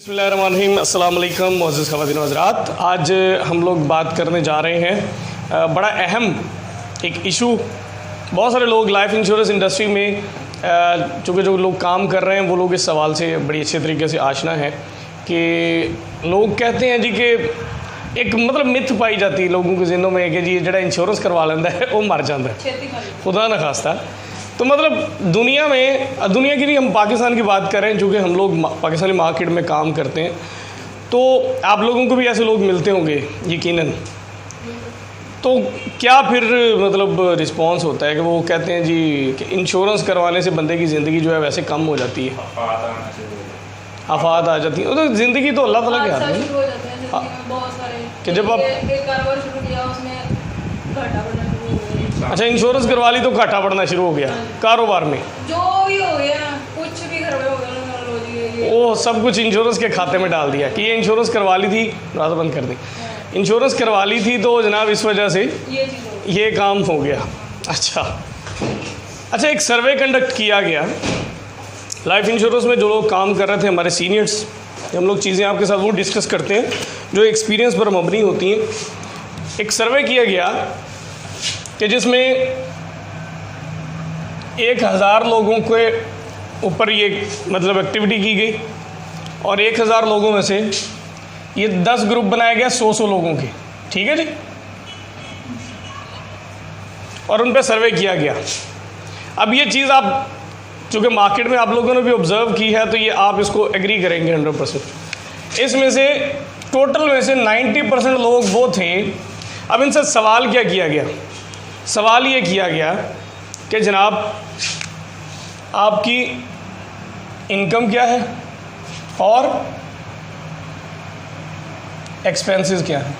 बिस्मिल्लाहिर्रहमानिर्रहीम, अस्सलाम वालेकुम मुअज़्ज़िज़ ख़वातीन व हज़रात। आज हम लोग बात करने जा रहे हैं बड़ा अहम एक इशू। बहुत सारे लोग लाइफ इंश्योरेंस इंडस्ट्री में चूँकि जो लोग काम कर रहे हैं वो लोग इस सवाल से बड़ी अच्छे तरीके से आशना है कि लोग कहते हैं जी कि एक मतलब मिथ पाई जाती है लोगों के ज़हनों में कि जी जड़ा इंश्योरेंस करवा लेंदा है वो मर जाता है, खुदा न खास्ता। तो मतलब दुनिया की नहीं, हम पाकिस्तान की बात कर रहे हैं, चूँकि हम लोग पाकिस्तानी मार्केट में काम करते हैं तो आप लोगों को भी ऐसे लोग मिलते होंगे यकीनन। तो क्या फिर मतलब रिस्पांस होता है कि वो कहते हैं जी कि इंश्योरेंस करवाने से बंदे की ज़िंदगी जो है वैसे कम हो जाती है, आफात आ जाती है। तो ज़िंदगी तो अल्लाह ताला के हाथ में कि जब आप अच्छा इंश्योरेंस करवा ली तो घाटा बढ़ना शुरू हो गया कारोबार में, जो भी हो गया, कुछ भी खराब हो गया, वो सब कुछ इंश्योरेंस के खाते में डाल दिया कि ये इंश्योरेंस करवा ली थी, रात बंद कर दी, इंश्योरेंस करवा ली थी तो जनाब इस वजह से ये काम हो गया। अच्छा एक सर्वे कंडक्ट किया गया लाइफ इंश्योरेंस में, जो लोग काम कर रहे थे हमारे सीनियर्स, हम लोग चीज़ें आपके साथ वो डिस्कस करते हैं जो एक्सपीरियंस पर मबनी होती हैं। एक सर्वे किया गया कि जिसमें 1000 लोगों के ऊपर ये मतलब एक्टिविटी की गई और 1000 लोगों में से ये 10 ग्रुप बनाया गया 100 लोगों के, ठीक है जी, और उन पे सर्वे किया गया। अब ये चीज़ आप चूँकि मार्केट में आप लोगों ने भी ऑब्ज़र्व की है तो ये आप इसको एग्री करेंगे 100%। इसमें से टोटल में से 90% लोग वो थे। अब इनसे सवाल क्या किया गया? सवाल ये किया गया कि जनाब आपकी इनकम क्या है और एक्सपेंसेस क्या है।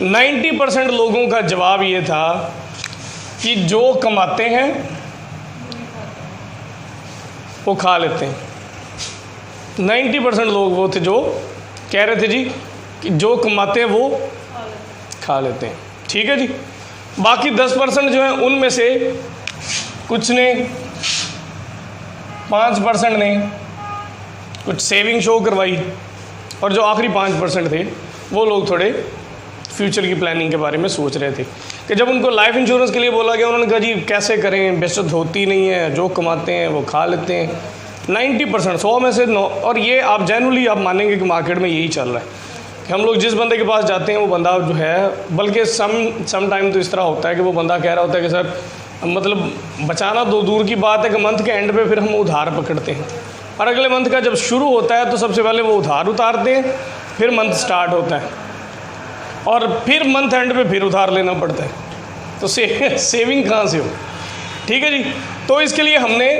90% लोगों का जवाब ये था कि जो कमाते हैं वो खा लेते हैं। 90% लोग वो थे जो कह रहे थे जी कि जो कमाते हैं वो खा लेते हैं, ठीक है जी। बाकी 10% जो है उनमें से कुछ ने 5% ने कुछ सेविंग शो करवाई और जो आखिरी 5% थे वो लोग थोड़े फ्यूचर की प्लानिंग के बारे में सोच रहे थे कि जब उनको लाइफ इंश्योरेंस के लिए बोला गया उन्होंने कहा जी कैसे करें, बचत होती नहीं है, जो कमाते हैं वो खा लेते हैं। 90% 100 में से 9। और ये आप जनरली आप मानेंगे कि मार्केट में यही चल रहा है कि हम लोग जिस बंदे के पास जाते हैं वो बंदा जो है, बल्कि सम टाइम तो इस तरह होता है कि वो बंदा कह रहा होता है कि सर मतलब बचाना तो दूर की बात है कि मंथ के एंड पे फिर हम उधार पकड़ते हैं और अगले मंथ का जब शुरू होता है तो सबसे पहले वो उधार उतारते हैं, फिर मंथ स्टार्ट होता है और फिर मंथ एंड पे फिर उधार लेना पड़ता है। तो सेविंग कहाँ से हो, ठीक है जी। तो इसके लिए हमने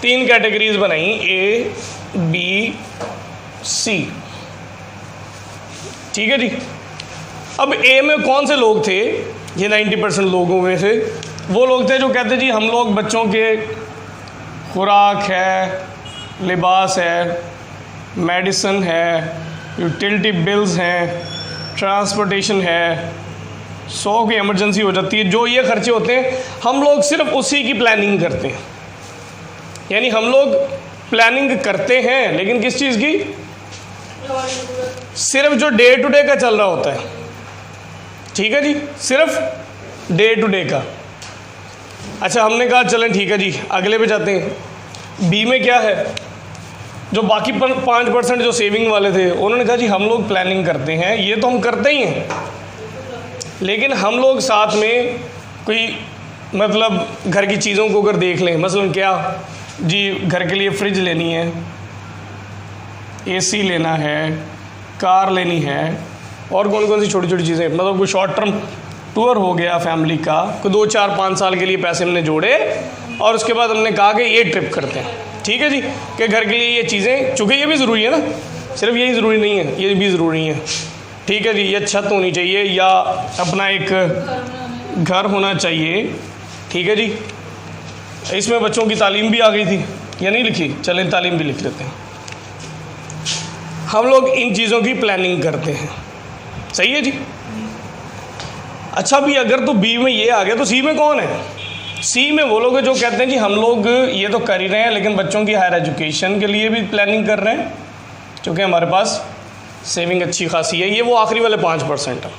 3 कैटेगरीज बनाई, ए बी सी, ठीक है जी। अब ए में कौन से लोग थे? ये 90% लोगों में से वो लोग थे जो कहते जी हम लोग बच्चों के खुराक है, लिबास है, मेडिसिन है, यूटिलिटी बिल्स हैं, ट्रांसपोर्टेशन है, 100 की इमरजेंसी हो जाती है, जो ये खर्चे होते हैं हम लोग सिर्फ उसी की प्लानिंग करते हैं। यानी हम लोग प्लानिंग करते हैं लेकिन किस चीज़ की? सिर्फ जो डे टू डे का चल रहा होता है, ठीक है जी, सिर्फ डे टू डे का। अच्छा हमने कहा चलें ठीक है जी अगले पे जाते हैं। बी में क्या है? जो बाकी 5% जो सेविंग वाले थे उन्होंने कहा जी हम लोग प्लानिंग करते हैं, ये तो हम करते ही हैं, लेकिन हम लोग साथ में कोई मतलब घर की चीज़ों को अगर देख लें, मसलन क्या जी घर के लिए फ्रिज लेनी है, एसी लेना है, कार लेनी है और कौन सी छोटी छोटी चीज़ें, मतलब कोई शॉर्ट टर्म टूर हो गया फैमिली का, कोई 2 4 5 साल के लिए पैसे हमने जोड़े और उसके बाद हमने कहा कि ये ट्रिप करते हैं, ठीक है जी, कि घर के लिए ये चीज़ें, चूँकि ये भी ज़रूरी है ना, सिर्फ यही ज़रूरी नहीं है, ये भी ज़रूरी है, ठीक है जी। ये छत होनी चाहिए या अपना एक घर होना चाहिए, ठीक है जी। इसमें बच्चों की तालीम भी आ गई थी या नहीं लिखी? चलें तालीम भी लिख लेते हैं। हम लोग इन चीज़ों की प्लानिंग करते हैं, सही है जी। अच्छा भी अगर तो बी में ये आ गया तो सी में कौन है? सी में वो लोग हैं जो कहते हैं जी हम लोग ये तो कर ही रहे हैं लेकिन बच्चों की हायर एजुकेशन के लिए भी प्लानिंग कर रहे हैं क्योंकि हमारे पास सेविंग अच्छी खासी है। ये वो आखिरी वाले 5% है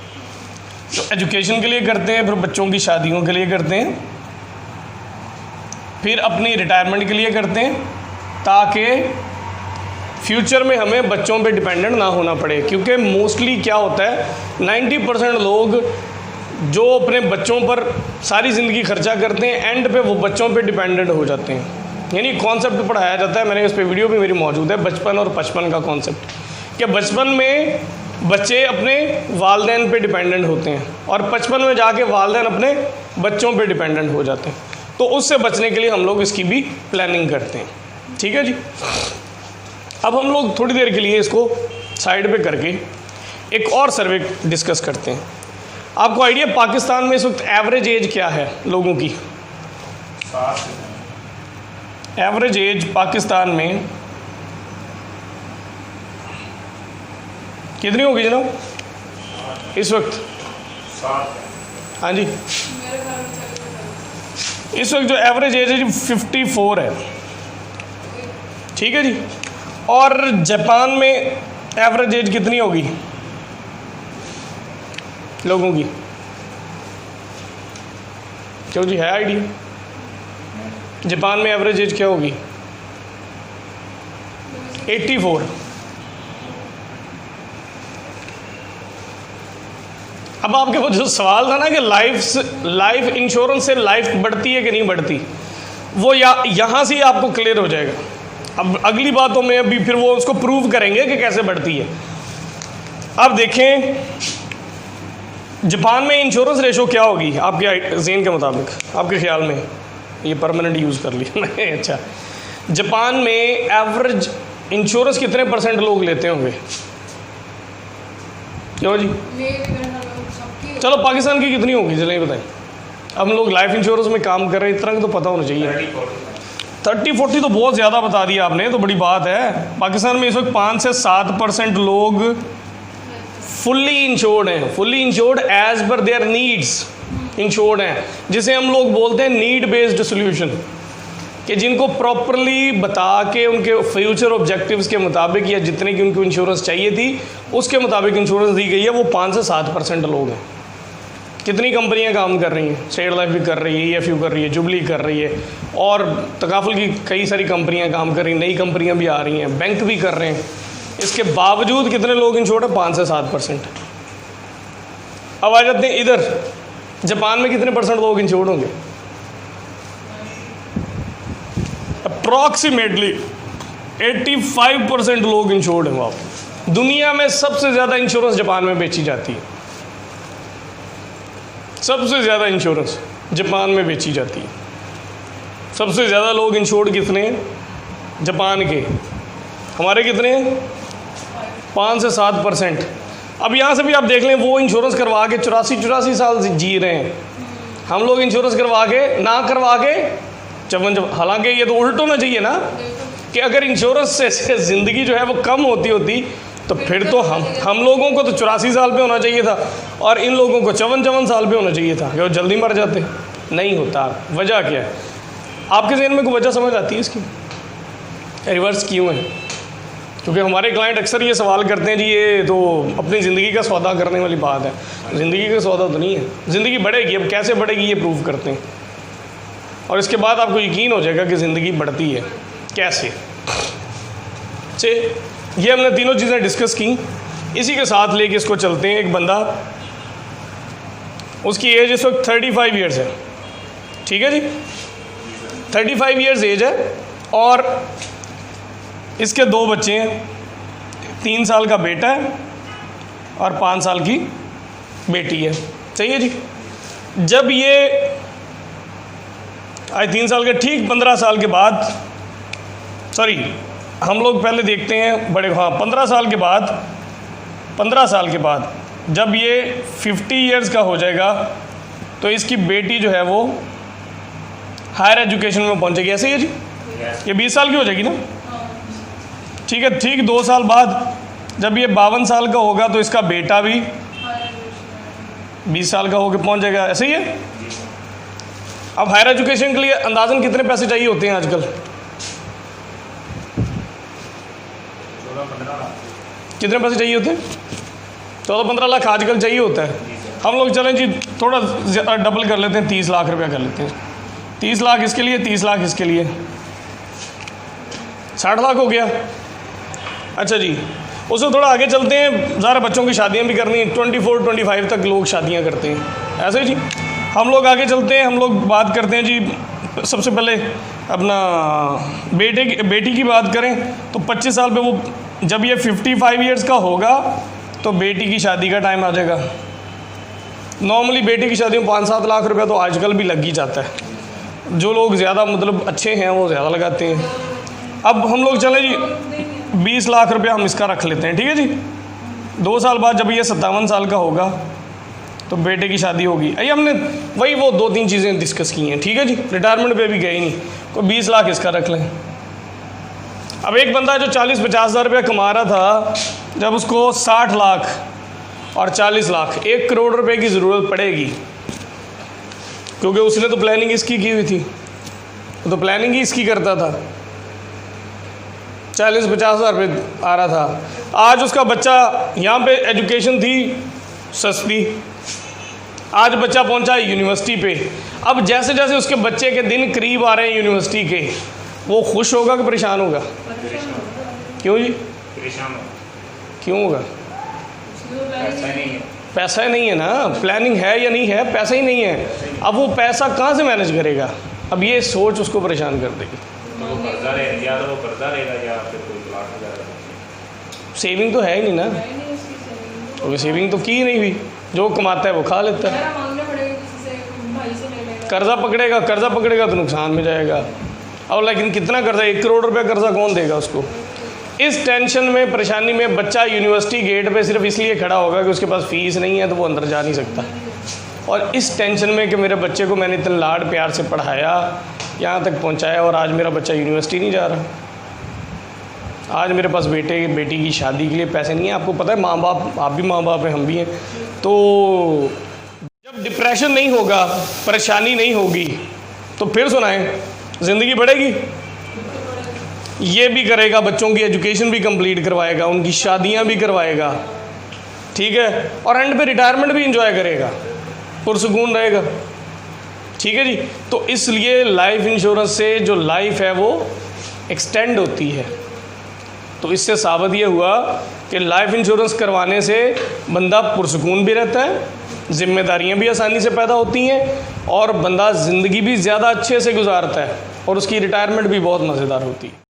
जो एजुकेशन के लिए करते हैं, फिर बच्चों की शादियों के लिए करते हैं, फिर अपनी रिटायरमेंट के लिए करते हैं ताकि फ्यूचर में हमें बच्चों पे डिपेंडेंट ना होना पड़े। क्योंकि मोस्टली क्या होता है 90% लोग जो अपने बच्चों पर सारी ज़िंदगी खर्चा करते हैं एंड पे वो बच्चों पे डिपेंडेंट हो जाते हैं। यानी कॉन्सेप्ट पढ़ाया जाता है, मैंने इस पे वीडियो भी मेरी मौजूद है, बचपन और पचपन का कॉन्सेप्ट, कि बचपन में बच्चे अपने वालिदैन पे डिपेंडेंट होते हैं और बचपन में जाके वालिदैन अपने बच्चों पे डिपेंडेंट हो जाते हैं। तो उससे बचने के लिए हम लोग इसकी भी प्लानिंग करते हैं। ठीक है जी। अब हम लोग थोड़ी देर के लिए इसको साइड पे करके एक और सर्वे डिस्कस करते हैं। आपको आइडिया पाकिस्तान में इस वक्त एवरेज एज क्या है लोगों की? एवरेज एज पाकिस्तान में कितनी होगी जनाब इस वक्त? हाँ जी, मेरे घर में चले इस वक्त जो एवरेज एज है जी 54 है। ठीक है जी। और जापान में एवरेज एज कितनी होगी लोगों की? क्यों जी, है आइडिया? जापान में एवरेज एज क्या होगी? 84। अब आपके वो जो सवाल था ना कि लाइफ इंश्योरेंस से लाइफ बढ़ती है कि नहीं बढ़ती, वो यहाँ से ही आपको क्लियर हो जाएगा। अब अगली बातों में अभी फिर वो उसको प्रूव करेंगे कि कैसे बढ़ती है। अब देखें जापान में इंश्योरेंस रेशो क्या होगी आपके ज़हन के मुताबिक, आपके ख्याल में? ये परमानेंट यूज़ कर लिया मैंने। अच्छा, जापान में एवरेज इंश्योरेंस कितने % लोग लेते होंगे? क्यों जी? चलो पाकिस्तान की कितनी होगी चलिए बताएं। अब हम लोग लाइफ इंश्योरेंस में काम कर रहे हैं, इतना की तो पता होना चाहिए। 30-40 तो बहुत ज़्यादा बता दिया आपने, तो बड़ी बात है। पाकिस्तान में इस वक्त 5 से 7% लोग फुल्ली इंश्योर्ड हैं, fully insured as per their needs insured हैं, जिसे हम लोग बोलते हैं नीड बेस्ड सोल्यूशन, कि जिनको प्रॉपरली बता के उनके फ्यूचर ऑब्जेक्टिव्स के मुताबिक या जितने की उनको इंश्योरेंस चाहिए थी उसके मुताबिक इंश्योरेंस दी गई है, वो 5 से 7% लोग हैं। कितनी कंपनियां काम कर रही हैं? स्टेट लाइफ भी कर रही है, EFU कर रही है, जुबली कर रही है, और तकाफुल की कई सारी कंपनियां काम कर रही हैं, नई कंपनियां भी आ रही हैं, बैंक भी कर रहे हैं। इसके बावजूद कितने लोग इंश्योर्ड है? 5 से 7%। अब आ जाते हैं इधर, जापान में कितने % लोग इंश्योर्ड होंगे? अप्रॉक्सीमेटली 85% लोग इंश्योर्ड हैं वहाँ। दुनिया में सबसे ज़्यादा इंश्योरेंस जापान में बेची जाती है, सबसे ज़्यादा इंश्योरेंस जापान में बेची जाती है। सबसे ज़्यादा लोग इंश्योर्ड कितने हैं जापान के? हमारे कितने हैं? 5 से 7%। अब यहाँ से भी आप देख लें, वो इंश्योरेंस करवा के 84 साल जी रहे हैं, हम लोग इंश्योरेंस करवा के ना करवा के 54। हालांकि ये तो उल्ट होना चाहिए ना, कि अगर इंश्योरेंस से ज़िंदगी जो है वो कम होती तो फिर तो हम लोगों को तो 84 साल पे होना चाहिए था और इन लोगों को 54 साल पे होना चाहिए था, कि वो जल्दी मर जाते। नहीं होता। वजह क्या है? आपके ज़हन में कोई वजह समझ आती है इसकी? रिवर्स क्यों है? क्योंकि हमारे क्लाइंट अक्सर ये सवाल करते हैं जी ये तो अपनी ज़िंदगी का सौदा करने वाली बात है। ज़िंदगी का सौदा तो नहीं है, ज़िंदगी बढ़ेगी। अब कैसे बढ़ेगी ये प्रूव करते हैं, और इसके बाद आपको यकीन हो जाएगा कि ज़िंदगी बढ़ती है कैसे। से ये हमने तीनों चीज़ें डिस्कस की। इसी के साथ लेके इसको चलते हैं। एक बंदा, उसकी एज इस वक्त 35 ईयर्स है। ठीक है जी, 35 ईयर्स एज है और इसके 2 बच्चे हैं, 3 साल का बेटा है और 5 साल की बेटी है। सही है जी। जब ये आज 3 साल के ठीक 15 साल के बाद, सॉरी हम लोग पहले देखते हैं बड़े, हाँ 15 साल के बाद, 15 साल के बाद जब ये 50 ईयर्स का हो जाएगा तो इसकी बेटी जो है वो हायर एजुकेशन में पहुंचेगी। ऐसे ही है जी, ये 20 साल की हो जाएगी ना। ठीक है, ठीक 2 साल बाद जब ये 52 साल का होगा तो इसका बेटा भी 20 साल का होकर पहुंच जाएगा। ऐसे ही है। अब हायर एजुकेशन के लिए अंदाजन कितने पैसे चाहिए होते हैं आजकल? 14-15 लाख। कितने पैसे चाहिए होते हैं? 14-15 लाख आजकल चाहिए होता है। हम लोग चलें जी थोड़ा ज़्यादा डबल कर लेते हैं, 30 लाख रुपया कर लेते हैं। 30 लाख इसके लिए, 30 लाख इसके लिए, 60 लाख हो गया। अच्छा जी, उससे थोड़ा आगे चलते हैं। ज़रा बच्चों की शादियां भी करनी, 24-25 तक लोग शादियां करते हैं, ऐसे जी। हम लोग आगे चलते हैं, हम लोग बात करते हैं जी। सबसे पहले अपना बेटी की बात करें तो 25 साल पे वो, जब ये 55 ईयर्स का होगा तो बेटी की शादी का टाइम आ जाएगा। नॉर्मली बेटी की शादी में 5-7 लाख रुपया तो आजकल भी लग ही जाता है। जो लोग ज़्यादा मतलब अच्छे हैं वो ज़्यादा लगाते हैं। अब हम लोग चलें जी 20 लाख रुपया हम इसका रख लेते हैं, ठीक है जी। 2 साल बाद जब ये 57 साल का होगा तो बेटे की शादी होगी। अरे हमने वही वो 2-3 चीज़ें डिस्कस की हैं, ठीक है जी। रिटायरमेंट पे भी गए नहीं, कोई 20 लाख इसका रख लें। अब एक बंदा जो 40-50 हज़ार रुपया कमा रहा था, जब उसको 60 लाख और 40 लाख 1 करोड़ रुपए की ज़रूरत पड़ेगी, क्योंकि उसने तो प्लानिंग इसकी की हुई थी, तो प्लानिंग ही इसकी करता था। 40-50 हज़ार रुपये आ रहा था। आज उसका बच्चा, यहाँ पे एजुकेशन थी सस्ती, आज बच्चा पहुँचा है यूनिवर्सिटी पे। अब जैसे जैसे उसके बच्चे के दिन करीब आ रहे हैं यूनिवर्सिटी के, वो खुश होगा कि परेशान होगा? क्यों जी? परेशान हो, क्यों होगा? पैसा ही नहीं है। पैसा ही नहीं है ना, प्लानिंग है या नहीं है, पैसा ही नहीं है। अब वो पैसा कहाँ से मैनेज करेगा? अब ये सोच उसको परेशान कर देगी। तो वो कर्जा रहे, या तो वो कर्जा रहेगा या फिर कोई प्लाट वगैरह। सेविंग तो है ही नहीं ना, तो सेविंग तो की ही नहीं हुई। जो कमाता है वो खा लेता है। मांगने पड़ेगा किसी से, भाई से ले लेगा। कर्जा पकड़ेगा तो नुकसान में जाएगा। और लेकिन कितना कर्जा, 1 करोड़ रुपया कर्जा कौन देगा उसको? इस टेंशन में, परेशानी में बच्चा यूनिवर्सिटी गेट पे सिर्फ इसलिए खड़ा होगा कि उसके पास फ़ीस नहीं है तो वो अंदर जा नहीं सकता। और इस टेंशन में कि मेरे बच्चे को मैंने इतने लाड प्यार से पढ़ाया, यहाँ तक पहुँचाया, और आज मेरा बच्चा यूनिवर्सिटी नहीं जा रहा। आज मेरे पास बेटी की शादी के लिए पैसे नहीं है। आपको पता है, माँ बाप, आप भी माँ बाप हैं, हम भी हैं। तो जब डिप्रेशन नहीं होगा, परेशानी नहीं होगी, तो फिर सुनाएं, ज़िंदगी बढ़ेगी। ये भी करेगा, बच्चों की एजुकेशन भी कंप्लीट करवाएगा, उनकी शादियां भी करवाएगा, ठीक है, और एंड पे रिटायरमेंट भी इंजॉय करेगा, पुरसुकून रहेगा, ठीक है जी। तो इसलिए लाइफ इंश्योरेंस से जो लाइफ है वो एक्सटेंड होती है। तो इससे साबित ये हुआ कि लाइफ इंश्योरेंस करवाने से बंदा पुरसुकून भी रहता है, जिम्मेदारियां भी आसानी से पैदा होती हैं, और बंदा ज़िंदगी भी ज़्यादा अच्छे से गुजारता है, और उसकी रिटायरमेंट भी बहुत मज़ेदार होती है।